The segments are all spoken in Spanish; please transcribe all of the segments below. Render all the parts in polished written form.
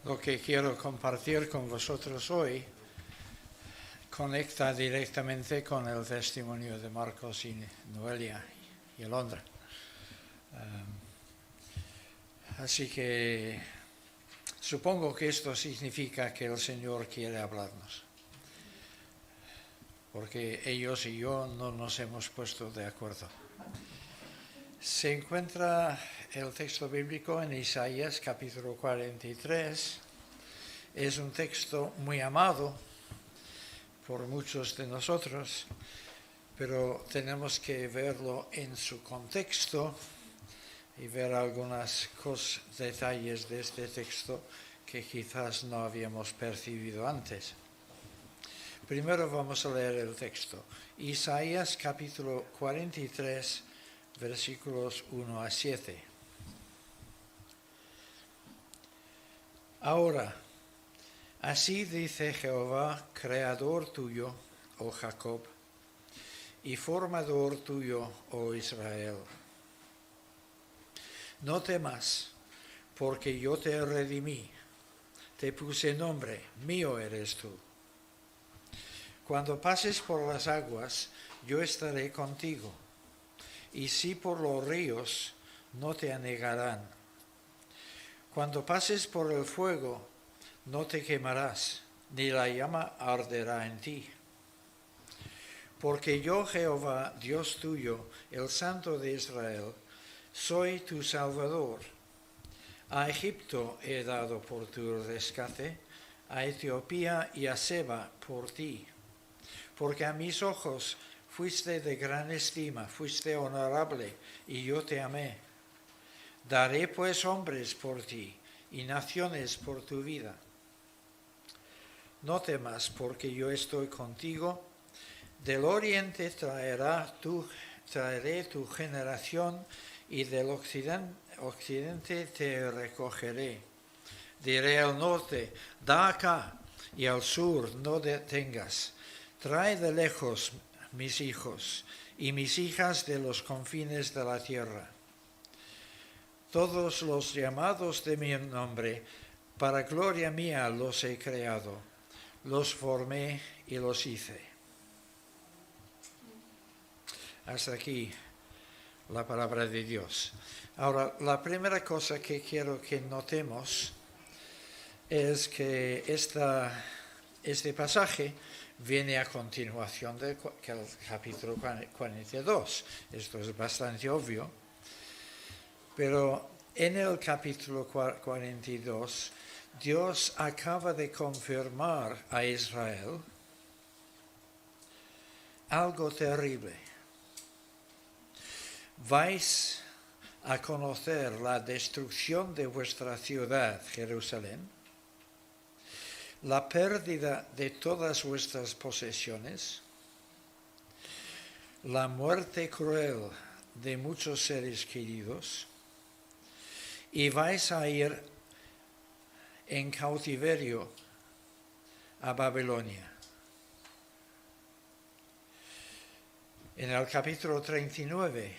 Lo que quiero compartir con vosotros hoy conecta directamente con el testimonio de Marcos y Noelia y Alondra. Así que supongo que esto significa que el Señor quiere hablarnos, porque ellos y yo no nos hemos puesto de acuerdo. Se encuentra el texto bíblico en Isaías capítulo 43. Es un texto muy amado por muchos de nosotros, pero tenemos que verlo en su contexto y ver algunos detalles de este texto que quizás no habíamos percibido antes. Primero vamos a leer el texto. Isaías capítulo 43, versículos 1 a 7. Ahora, así dice Jehová, creador tuyo, oh Jacob, y formador tuyo, oh Israel. No temas, porque yo te redimí, te puse nombre, mío eres tú. Cuando pases por las aguas, yo estaré contigo, y si por los ríos, no te anegarán. Cuando pases por el fuego, no te quemarás, ni la llama arderá en ti. Porque yo, Jehová, Dios tuyo, el Santo de Israel, soy tu Salvador. A Egipto he dado por tu rescate, a Etiopía y a Seba por ti. Porque a mis ojos fuiste de gran estima, fuiste honorable, y yo te amé. Daré pues hombres por ti, y naciones por tu vida. No temas, porque yo estoy contigo. Del oriente traeré tu generación, y del occidente te recogeré. Diré al norte, da acá, y al sur, no detengas. Trae de lejos mis hijos, y mis hijas de los confines de la tierra. Todos los llamados de mi nombre, para gloria mía los he creado. Los formé y los hice. Hasta aquí la palabra de Dios. Ahora, la primera cosa que quiero que notemos es que este pasaje viene a continuación del capítulo 42. Esto es bastante obvio. Pero en el capítulo 42, Dios acaba de confirmar a Israel algo terrible. Vais a conocer la destrucción de vuestra ciudad, Jerusalén, la pérdida de todas vuestras posesiones, la muerte cruel de muchos seres queridos, y vais a ir en cautiverio a Babilonia. En el capítulo 39,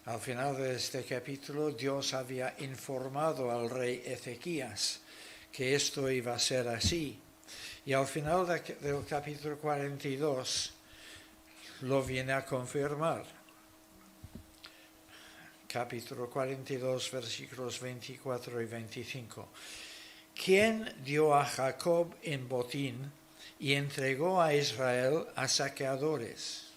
al final de este capítulo, Dios había informado al rey Ezequías que esto iba a ser así. Y al final del capítulo 42 lo viene a confirmar. Capítulo 42, versículos 24 y 25. ¿Quién dio a Jacob en botín y entregó a Israel a saqueadores?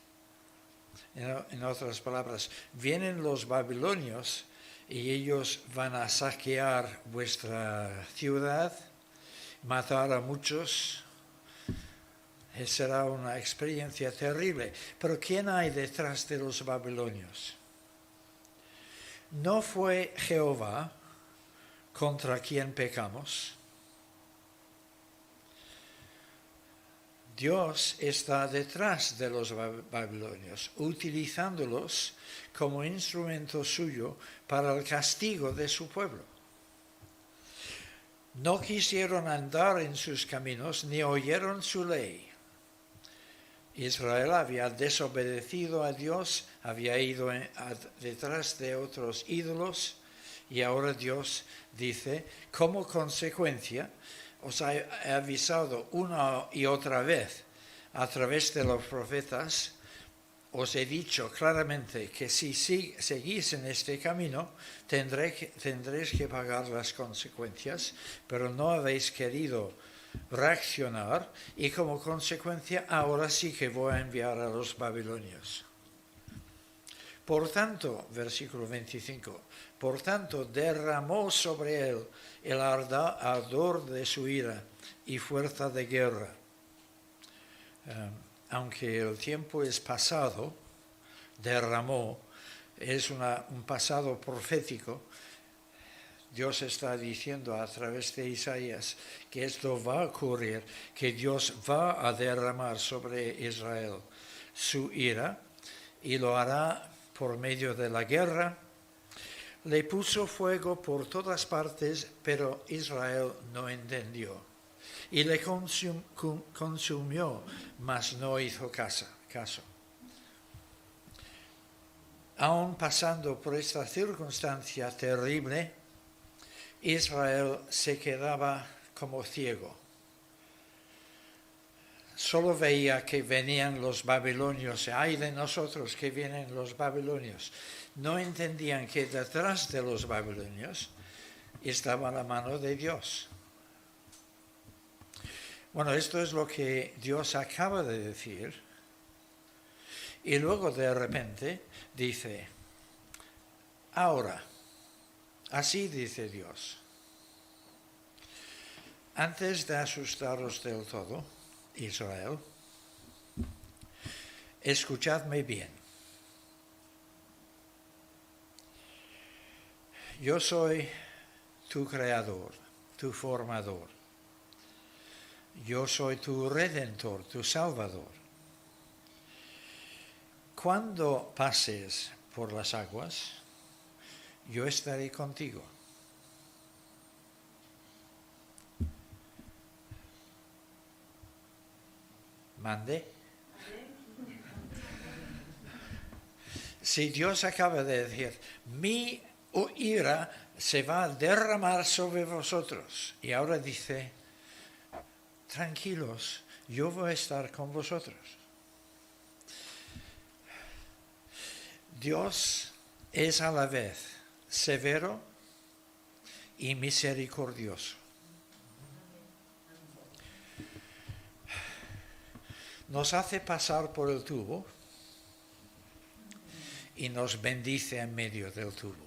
En otras palabras, vienen los babilonios y ellos van a saquear vuestra ciudad, matar a muchos. Será una experiencia terrible. Pero ¿quién hay detrás de los babilonios? ¿No fue Jehová contra quien pecamos? Dios está detrás de los babilonios, utilizándolos como instrumento suyo para el castigo de su pueblo. No quisieron andar en sus caminos ni oyeron su ley. Israel había desobedecido a Dios, había ido detrás de otros ídolos Y ahora Dios dice, como consecuencia, os he avisado una y otra vez a través de los profetas, os he dicho claramente que si seguís en este camino, tendréis que pagar las consecuencias, pero no habéis querido reaccionar y como consecuencia ahora sí que voy a enviar a los babilonios. Por tanto, versículo 25, por tanto derramó sobre él el ardor de su ira y fuerza de guerra. Aunque el tiempo es pasado, derramó, es un pasado profético. Dios está diciendo a través de Isaías que esto va a ocurrir, que Dios va a derramar sobre Israel su ira y lo hará por medio de la guerra. Le puso fuego por todas partes, pero Israel no entendió. Y le consumió, mas no hizo caso. Aun pasando por esta circunstancia terrible, Israel se quedaba como ciego. Solo veía que venían los babilonios, ¡ay de nosotros que vienen los babilonios! No entendían que detrás de los babilonios estaba la mano de Dios. Bueno, esto es lo que Dios acaba de decir. Y luego de repente dice, ahora, así dice Dios, antes de asustaros del todo, Israel, escuchadme bien. Yo soy tu creador, tu formador. Yo soy tu redentor, tu salvador. Cuando pases por las aguas, yo estaré contigo. ¿Mande? Si Dios acaba de decir, mi ira se va a derramar sobre vosotros, y ahora dice, tranquilos, yo voy a estar con vosotros. Dios es a la vez severo y misericordioso. Nos hace pasar por el tubo y nos bendice en medio del tubo.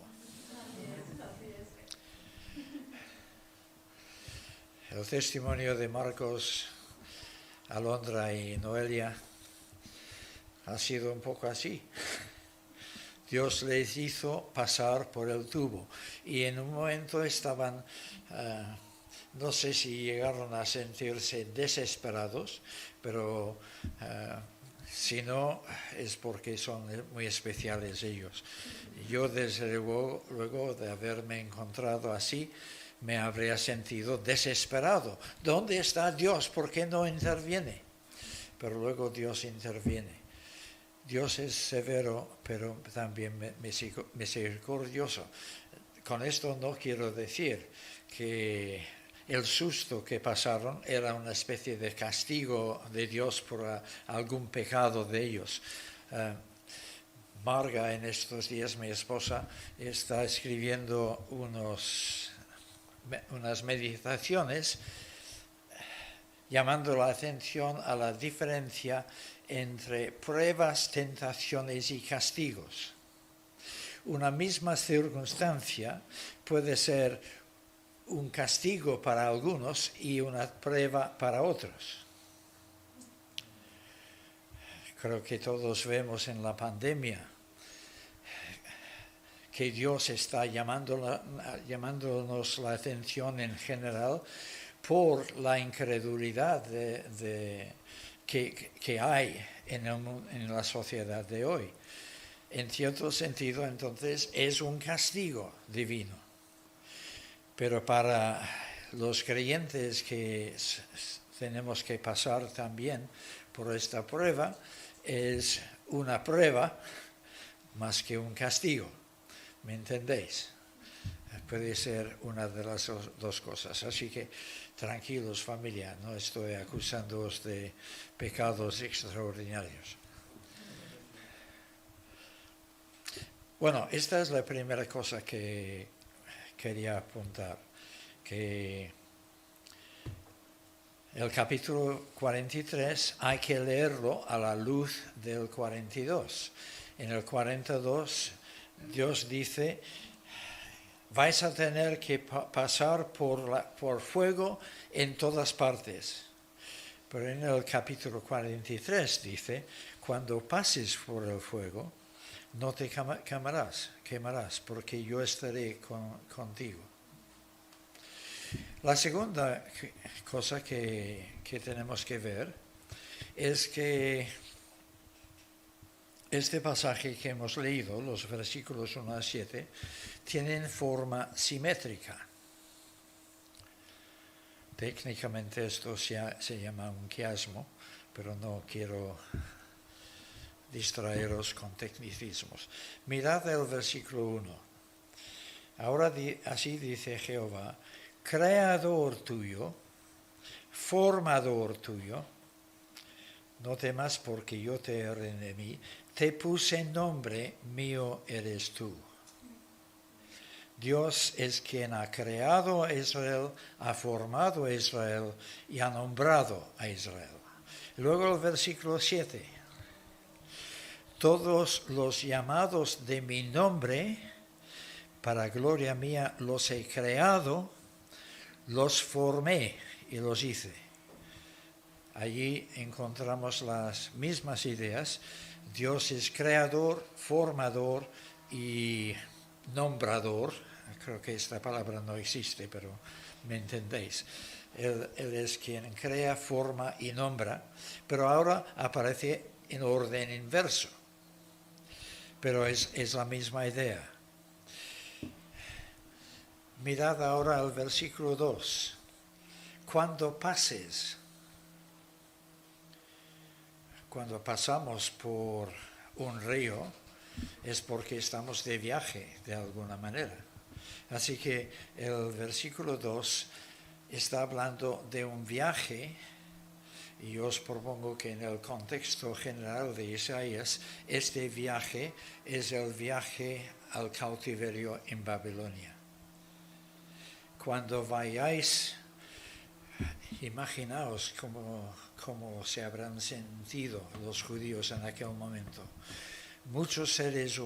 El testimonio de Marcos, Alondra y Noelia ha sido un poco así. Dios les hizo pasar por el tubo y en un momento estaban, no sé si llegaron a sentirse desesperados, pero si no es porque son muy especiales ellos. Yo desde luego de haberme encontrado así, me habría sentido desesperado. ¿Dónde está Dios? ¿Por qué no interviene? Pero luego Dios interviene. Dios es severo, pero también misericordioso. Con esto no quiero decir que el susto que pasaron era una especie de castigo de Dios por algún pecado de ellos. Marga, en estos días, mi esposa, está escribiendo unas meditaciones llamando la atención a la diferencia entre pruebas, tentaciones y castigos. Una misma circunstancia puede ser un castigo para algunos y una prueba para otros. Creo que todos vemos en la pandemia que Dios está llamándonos la atención en general por la incredulidad que hay en la sociedad de hoy. En cierto sentido, entonces, es un castigo divino. Pero para los creyentes que tenemos que pasar también por esta prueba, es una prueba más que un castigo. ¿Me entendéis? Puede ser una de las dos cosas. Así que tranquilos, familia, no estoy acusándoos de pecados extraordinarios. Bueno, esta es la primera cosa que quería apuntar, que el capítulo 43 hay que leerlo a la luz del 42. En el 42 Dios dice: vais a tener que pasar por fuego en todas partes. Pero en el capítulo 43 dice: cuando pases por el fuego, no te quemarás, porque yo estaré contigo. La segunda cosa que tenemos que ver es que este pasaje que hemos leído, los versículos 1 a 7, tienen forma simétrica. Técnicamente esto se llama un quiasmo, pero no quiero distraeros con tecnicismos. Mirad el versículo 1. Ahora así dice Jehová: creador tuyo, formador tuyo, no temas porque yo te redimí, te puse nombre, mío eres tú. Dios es quien ha creado a Israel, ha formado a Israel y ha nombrado a Israel. Luego el versículo 7. Todos los llamados de mi nombre, para gloria mía, los he creado, los formé y los hice. Allí encontramos las mismas ideas. Dios es creador, formador y nombrador. Creo que esta palabra no existe, pero me entendéis. Él es quien crea, forma y nombra, pero ahora aparece en orden inverso. Pero es la misma idea. Mirad ahora el versículo 2. Cuando pasamos por un río, es porque estamos de viaje de alguna manera. Así que el versículo 2 está hablando de un viaje, y os propongo que en el contexto general de Isaías, este viaje es el viaje al cautiverio en Babilonia. Cuando vayáis, imaginaos cómo se habrán sentido los judíos en aquel momento. Muchos seres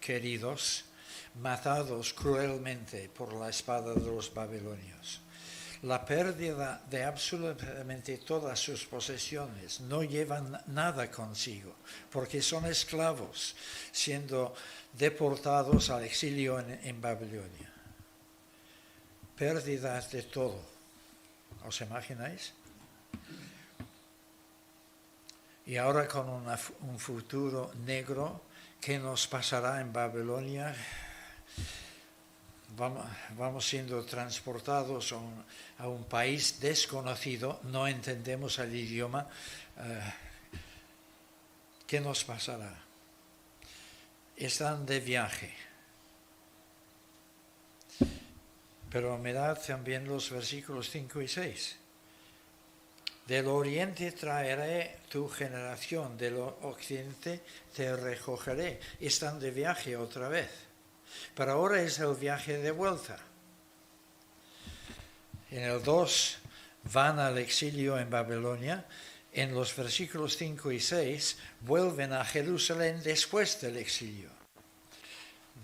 queridos, matados cruelmente por la espada de los babilonios. La pérdida de absolutamente todas sus posesiones, no llevan nada consigo, porque son esclavos, siendo deportados al exilio en Babilonia. Pérdidas de todo. ¿Os imagináis? Y ahora con un futuro negro, ¿qué nos pasará en Babilonia? Vamos siendo transportados a un país desconocido, no entendemos el idioma. ¿Qué nos pasará? Están de viaje. Pero mirad también los versículos 5 y 6. Del oriente traeré tu generación, del occidente te recogeré. Están de viaje otra vez. Pero ahora es el viaje de vuelta. En el 2 van al exilio en Babilonia. En los versículos 5 y 6 vuelven a Jerusalén después del exilio.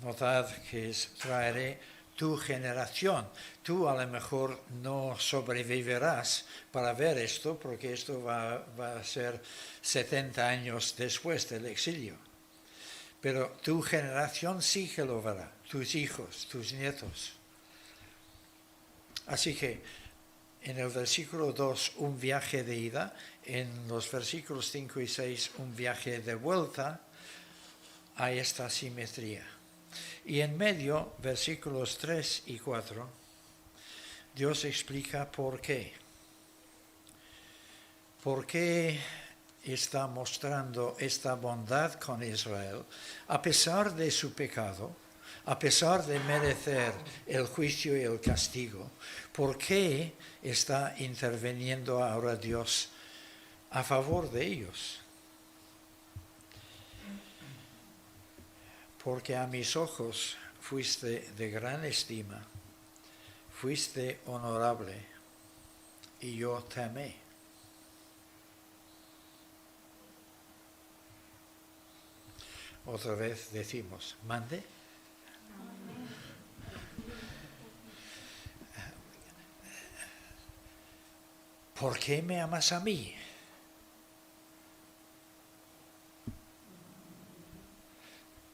Notad que traeré tu generación. Tú a lo mejor no sobrevivirás para ver esto, porque esto va a ser 70 años después del exilio. Pero tu generación sí que lo verá, tus hijos, tus nietos. Así que en el versículo 2 un viaje de ida, en los versículos 5 y 6 un viaje de vuelta, hay esta simetría. Y en medio, versículos 3 y 4, Dios explica por qué. ¿Por qué está mostrando esta bondad con Israel a pesar de su pecado? a pesar de merecer el juicio y el castigo, ¿por qué está interviniendo ahora Dios a favor de ellos? Porque a mis ojos fuiste de gran estima, fuiste honorable, y yo te amé. Otra vez decimos, mande. ¿Por qué me amas a mí?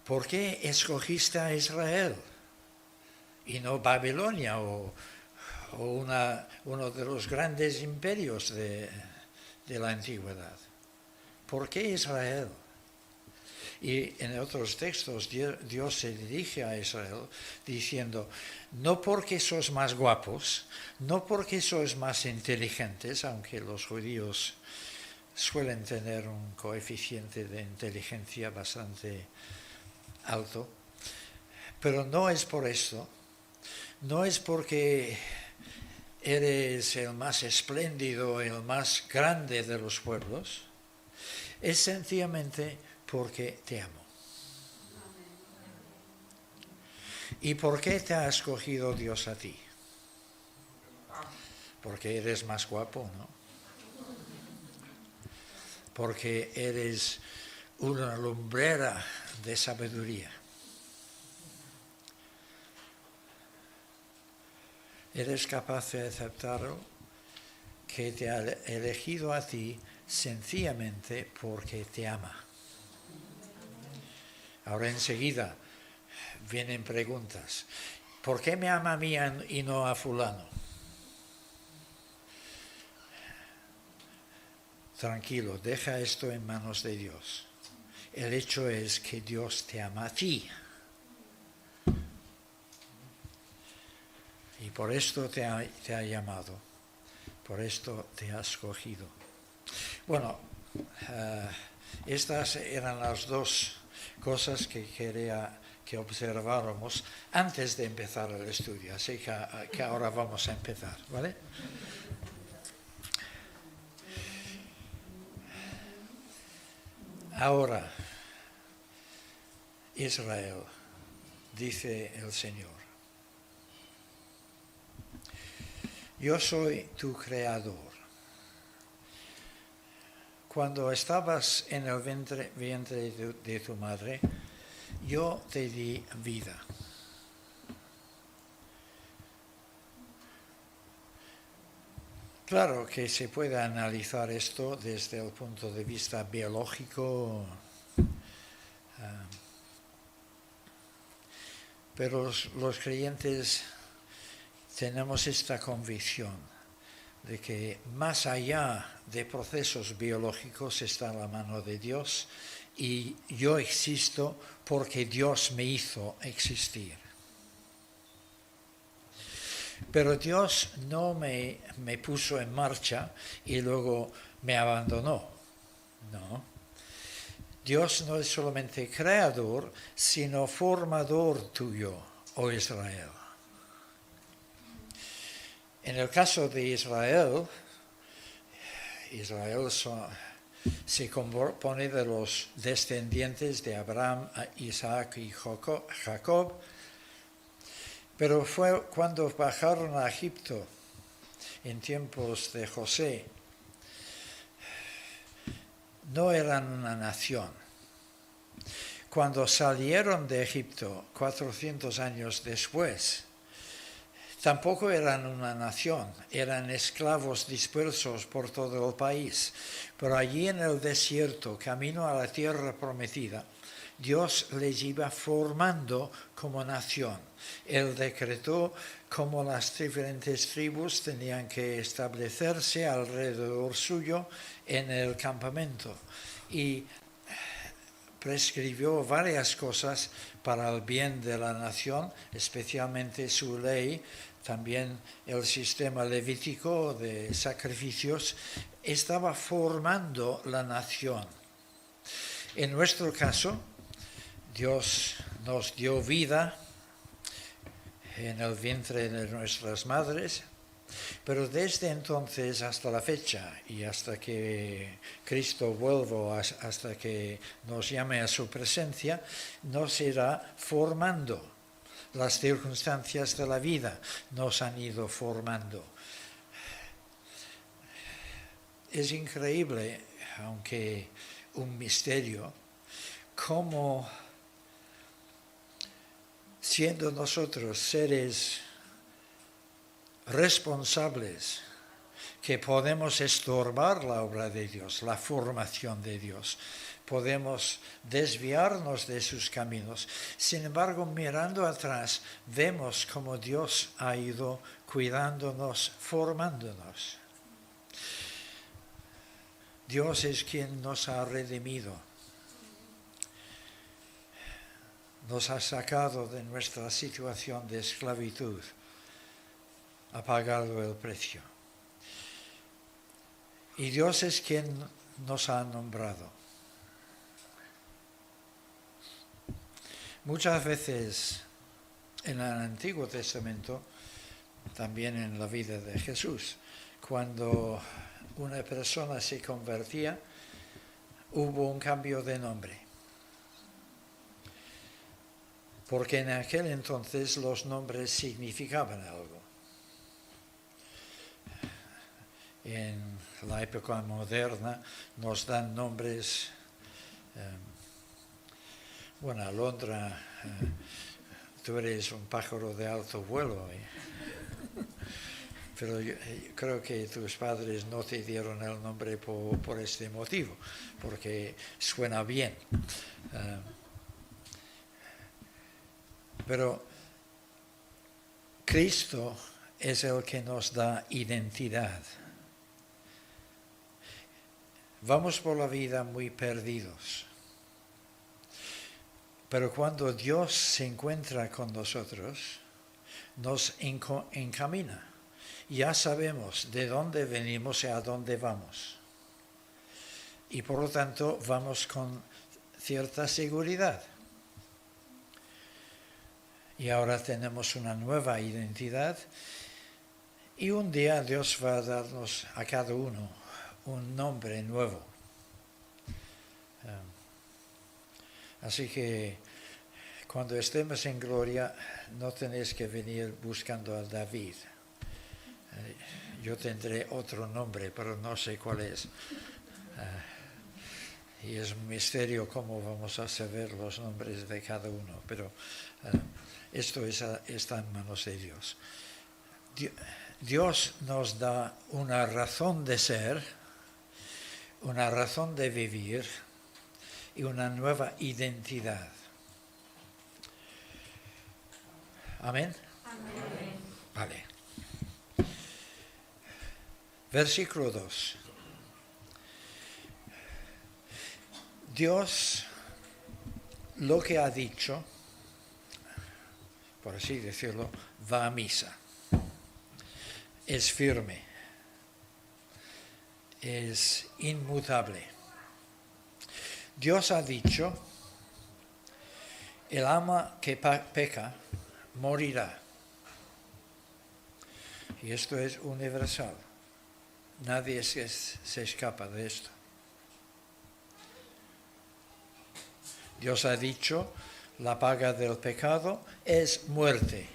¿Por qué escogiste a Israel y no Babilonia o uno de los grandes imperios de la antigüedad? ¿Por qué Israel? Y en otros textos Dios se dirige a Israel diciendo, no porque sois más guapos, no porque sois más inteligentes, aunque los judíos suelen tener un coeficiente de inteligencia bastante alto, pero no es por esto, no es porque eres el más espléndido, el más grande de los pueblos, es sencillamente porque te amo. ¿Y por qué te ha escogido Dios a ti? Porque eres más guapo, ¿no? Porque eres una lumbrera de sabiduría. Eres capaz de aceptarlo, que te ha elegido a ti sencillamente porque te ama. Ahora enseguida vienen preguntas. ¿Por qué me ama a mí y no a fulano? Tranquilo, deja esto en manos de Dios. El hecho es que Dios te ama a ti. Y por esto te ha llamado, por esto te ha escogido. Bueno, estas eran las dos cosas que quería que observáramos antes de empezar el estudio. Así que ahora vamos a empezar, ¿vale? Ahora, Israel, dice el Señor, yo soy tu creador. Cuando estabas en el vientre de tu madre, yo te di vida. Claro que se puede analizar esto desde el punto de vista biológico, pero los creyentes tenemos esta convicción de que más allá de procesos biológicos está la mano de Dios y yo existo porque Dios me hizo existir. Pero Dios no me puso en marcha y luego me abandonó. No. Dios no es solamente creador, sino formador tuyo, oh Israel. En el caso de Israel se compone de los descendientes de Abraham, Isaac y Jacob, pero fue cuando bajaron a Egipto en tiempos de José, no eran una nación. Cuando salieron de Egipto 400 años después, tampoco eran una nación, eran esclavos dispersos por todo el país. Pero allí en el desierto, camino a la tierra prometida, Dios les iba formando como nación. Él decretó cómo las diferentes tribus tenían que establecerse alrededor suyo en el campamento. Y prescribió varias cosas para el bien de la nación, especialmente su ley, también el sistema levítico de sacrificios, estaba formando la nación. En nuestro caso, Dios nos dio vida en el vientre de nuestras madres, pero desde entonces hasta la fecha y hasta que Cristo vuelva, hasta que nos llame a su presencia, nos irá formando. Las circunstancias de la vida nos han ido formando. Es increíble, aunque un misterio, cómo siendo nosotros seres responsables que podemos estorbar la obra de Dios, la formación de Dios, podemos desviarnos de sus caminos. Sin embargo, mirando atrás, vemos cómo Dios ha ido cuidándonos, formándonos. Dios es quien nos ha redimido, nos ha sacado de nuestra situación de esclavitud, ha pagado el precio. Y Dios es quien nos ha nombrado. Muchas veces en el Antiguo Testamento, también en la vida de Jesús, cuando una persona se convertía, hubo un cambio de nombre. Porque en aquel entonces los nombres significaban algo. En la época moderna nos dan nombres, Alondra, tú eres un pájaro de alto vuelo. Pero yo creo que tus padres no te dieron el nombre por este motivo, porque suena bien. Pero Cristo es el que nos da identidad. Vamos por la vida muy perdidos. Pero cuando Dios se encuentra con nosotros, nos encamina. Ya sabemos de dónde venimos y a dónde vamos. Y por lo tanto vamos con cierta seguridad. Y ahora tenemos una nueva identidad y un día Dios va a darnos a cada uno un nombre nuevo. Así que cuando estemos en gloria no tenéis que venir buscando a David. Yo tendré otro nombre, pero no sé cuál es. Y es un misterio cómo vamos a saber los nombres de cada uno, pero esto está en manos de Dios. Dios nos da una razón de ser, una razón de vivir y una nueva identidad. ¿Amén? Amén. Vale. Versículo 2. Dios lo que ha dicho, por así decirlo, va a misa. Es firme. Es inmutable. Dios ha dicho, el alma que peca morirá. Y esto es universal. Nadie se escapa de esto. Dios ha dicho, la paga del pecado es muerte.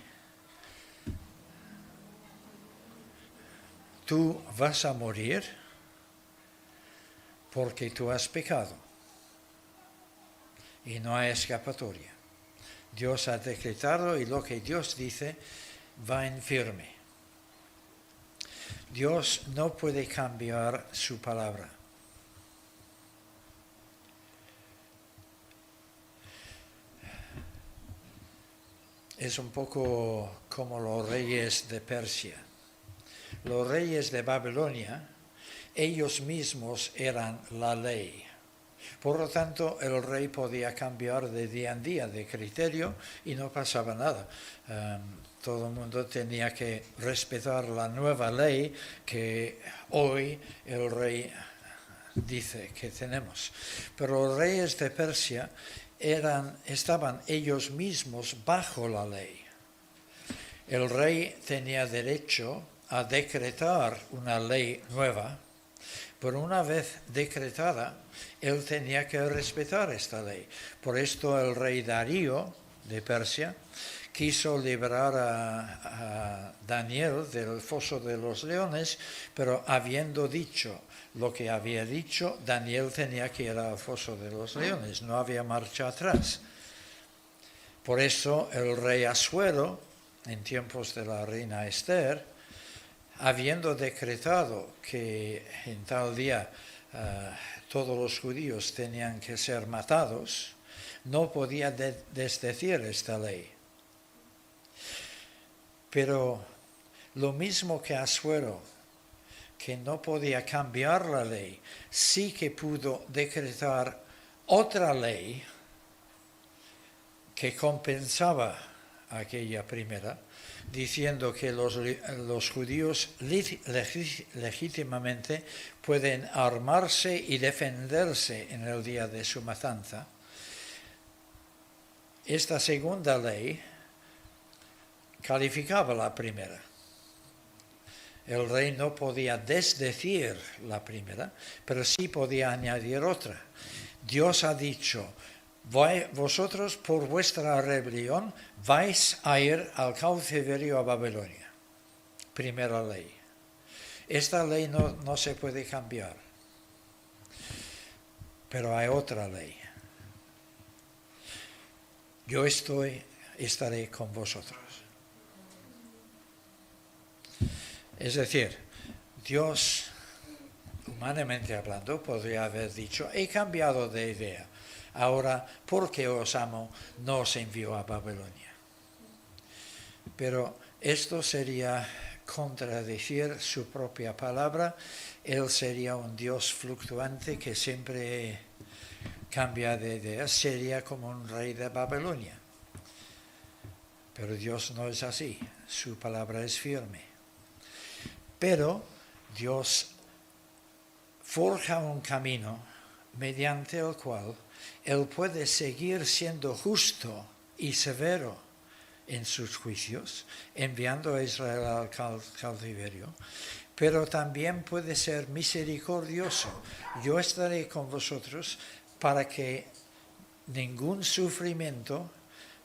Tú vas a morir porque tú has pecado. Y no hay escapatoria. Dios ha decretado y lo que Dios dice va en firme. Dios no puede cambiar su palabra. Es un poco como los reyes de Persia. Los reyes de Babilonia, ellos mismos eran la ley. Por lo tanto, el rey podía cambiar de día en día de criterio y no pasaba nada. Todo el mundo tenía que respetar la nueva ley que hoy el rey dice que tenemos. Pero los reyes de Persia estaban ellos mismos bajo la ley. El rey tenía derecho a decretar una ley nueva, pero una vez decretada, él tenía que respetar esta ley. Por esto el rey Darío de Persia quiso liberar a Daniel del foso de los leones, pero habiendo dicho lo que había dicho, Daniel tenía que ir al foso de los leones, no había marcha atrás. Por eso el rey Asuero, en tiempos de la reina Esther, habiendo decretado que en tal día todos los judíos tenían que ser matados, no podía desdecir esta ley. Pero lo mismo que Asuero, que no podía cambiar la ley, sí que pudo decretar otra ley que compensaba aquella primera, diciendo que los judíos legítimamente pueden armarse y defenderse en el día de su matanza. Esta segunda ley calificaba la primera. El rey no podía desdecir la primera, pero sí podía añadir otra. Dios ha dicho: vosotros por vuestra rebelión vais a ir al cautiverio a Babilonia. Primera ley. Esta ley no se puede cambiar, pero hay otra ley. Yo estaré con vosotros. Es decir, Dios, humanamente hablando, podría haber dicho: he cambiado de idea. Ahora, porque os amo, no os envío a Babilonia. Pero esto sería contradecir su propia palabra. Él sería un Dios fluctuante que siempre cambia de idea. Sería como un rey de Babilonia. Pero Dios no es así. Su palabra es firme. Pero Dios forja un camino mediante el cual Él puede seguir siendo justo y severo en sus juicios, enviando a Israel al cautiverio, pero también puede ser misericordioso. Yo estaré con vosotros para que ningún sufrimiento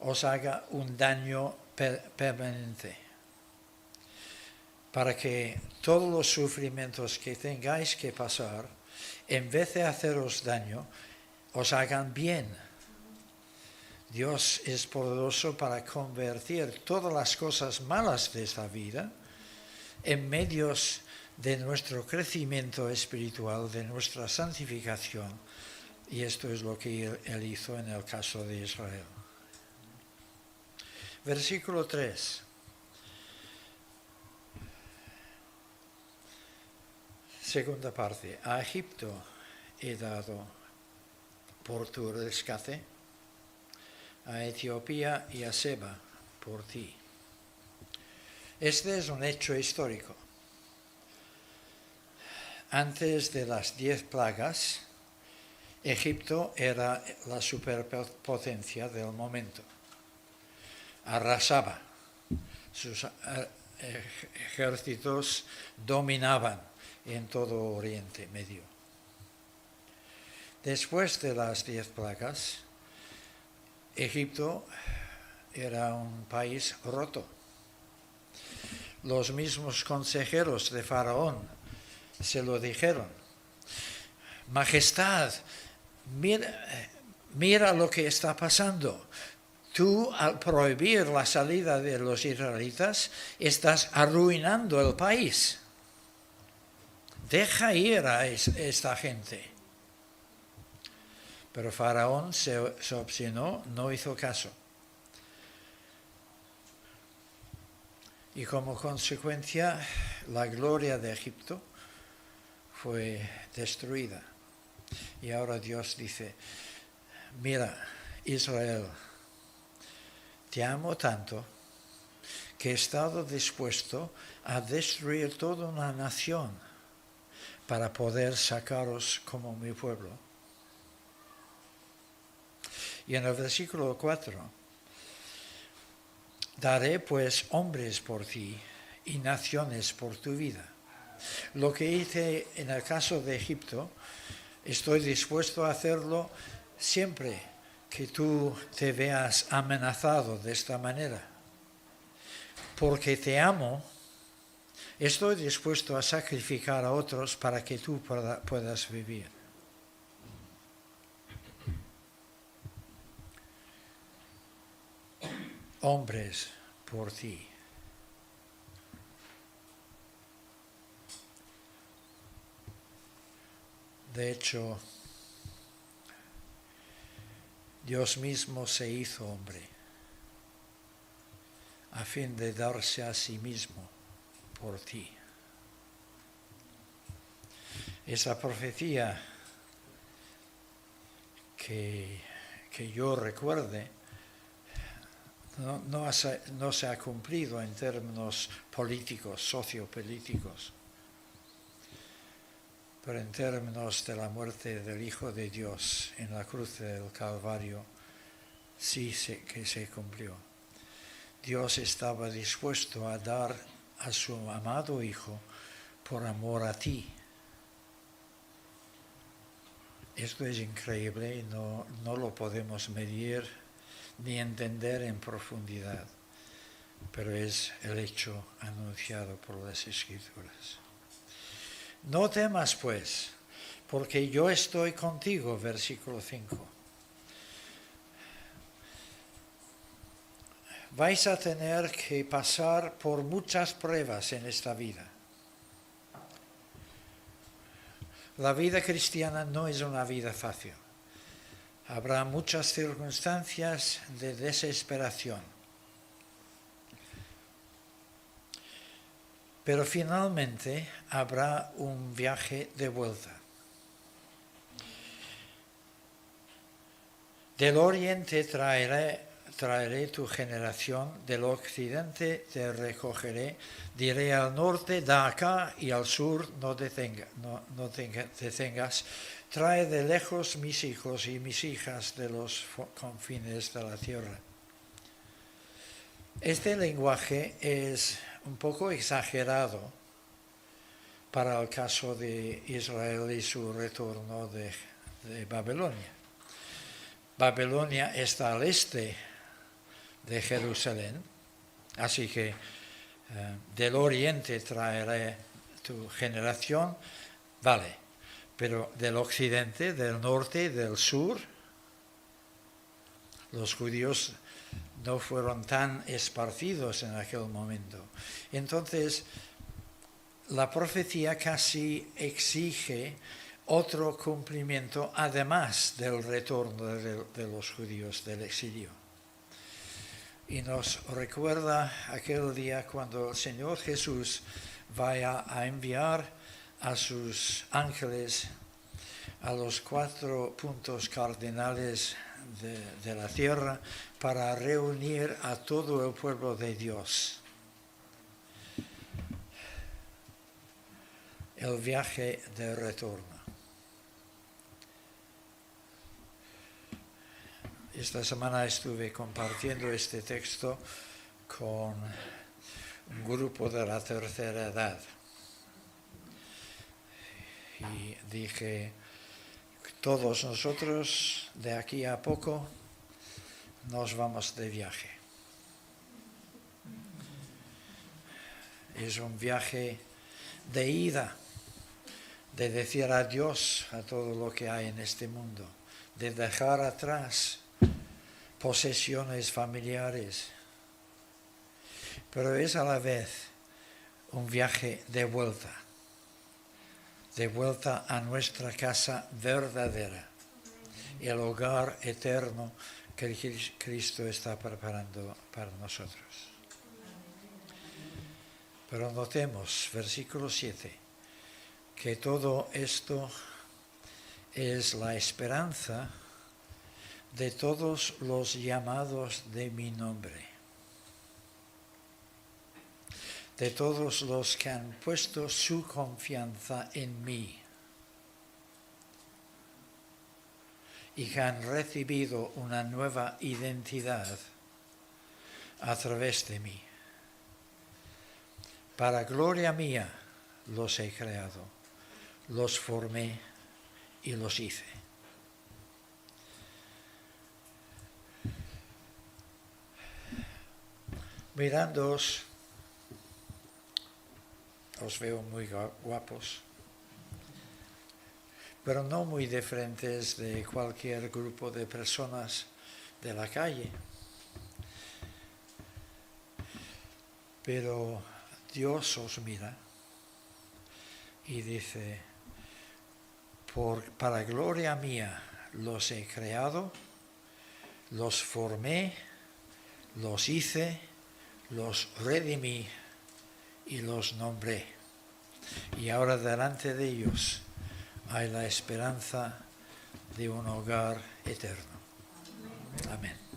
os haga un daño permanente, para que todos los sufrimientos que tengáis que pasar, en vez de haceros daño, os hagan bien. Dios es poderoso para convertir todas las cosas malas de esta vida en medios de nuestro crecimiento espiritual, de nuestra santificación, y esto es lo que Él hizo en el caso de Israel. Versículo 3. Segunda parte. A Egipto he dado por tu rescate, a Etiopía y a Seba por ti. Este es un hecho histórico. Antes de las 10 plagas, Egipto era la superpotencia del momento. Arrasaba. Sus ejércitos dominaban en todo Oriente Medio. Después de las 10 plagas, Egipto era un país roto. Los mismos consejeros de Faraón se lo dijeron: Majestad, mira lo que está pasando. Tú, al prohibir la salida de los israelitas, estás arruinando el país. Deja ir a esta gente. Pero Faraón se obstinó, no hizo caso. Y como consecuencia, la gloria de Egipto fue destruida. Y ahora Dios dice: mira, Israel, te amo tanto que he estado dispuesto a destruir toda una nación para poder sacaros como mi pueblo. Y en el versículo 4, Daré pues hombres por ti y naciones por tu vida. Lo que hice en el caso de Egipto, estoy dispuesto a hacerlo siempre que tú te veas amenazado de esta manera. Porque te amo, estoy dispuesto a sacrificar a otros para que tú puedas vivir. Hombres por ti. De hecho, Dios mismo se hizo hombre a fin de darse a sí mismo por ti. Esa profecía que yo recuerde no se ha cumplido en términos políticos, sociopolíticos, pero en términos de la muerte del Hijo de Dios en la cruz del Calvario, sí que se cumplió. Dios estaba dispuesto a dar a su amado Hijo por amor a ti. Esto es increíble y no lo podemos medir ni entender en profundidad, pero es el hecho anunciado por las Escrituras. No temas, pues, porque yo estoy contigo, versículo 5. Vais a tener que pasar por muchas pruebas en esta vida. La vida cristiana no es una vida fácil. Habrá muchas circunstancias de desesperación. Pero finalmente habrá un viaje de vuelta. Del oriente traeré tu generación, del occidente te recogeré, diré al norte, da acá, y al sur no detengas. Trae de lejos mis hijos y mis hijas de los confines de la tierra. Este lenguaje es un poco exagerado para el caso de Israel y su retorno de Babilonia. Babilonia está al este de Jerusalén, así que del oriente traeré tu generación, vale, pero del occidente, del norte, del sur, los judíos no fueron tan esparcidos en aquel momento. Entonces, la profecía casi exige otro cumplimiento además del retorno de los judíos del exilio. Y nos recuerda aquel día cuando el Señor Jesús vaya a enviar a sus ángeles a los 4 puntos cardinales de la tierra para reunir a todo el pueblo de Dios. El viaje de retorno. Esta semana estuve compartiendo este texto con un grupo de la tercera edad. Y dije, todos nosotros de aquí a poco nos vamos de viaje. Es un viaje de ida, de decir adiós a todo lo que hay en este mundo, de dejar atrás posesiones familiares, pero es a la vez un viaje de vuelta a nuestra casa verdadera, el hogar eterno que Cristo está preparando para nosotros. Pero notemos, versículo 7, que todo esto es la esperanza de todos los llamados de mi nombre, de todos los que han puesto su confianza en mí y que han recibido una nueva identidad a través de mí. Para gloria mía los he creado, los formé y los hice. Mirándoos, os veo muy guapos, pero no muy diferentes de cualquier grupo de personas de la calle. Pero Dios os mira y dice, para gloria mía los he creado, los formé, los hice, los redimí y los nombré. Y ahora delante de ellos hay la esperanza de un hogar eterno. Amén.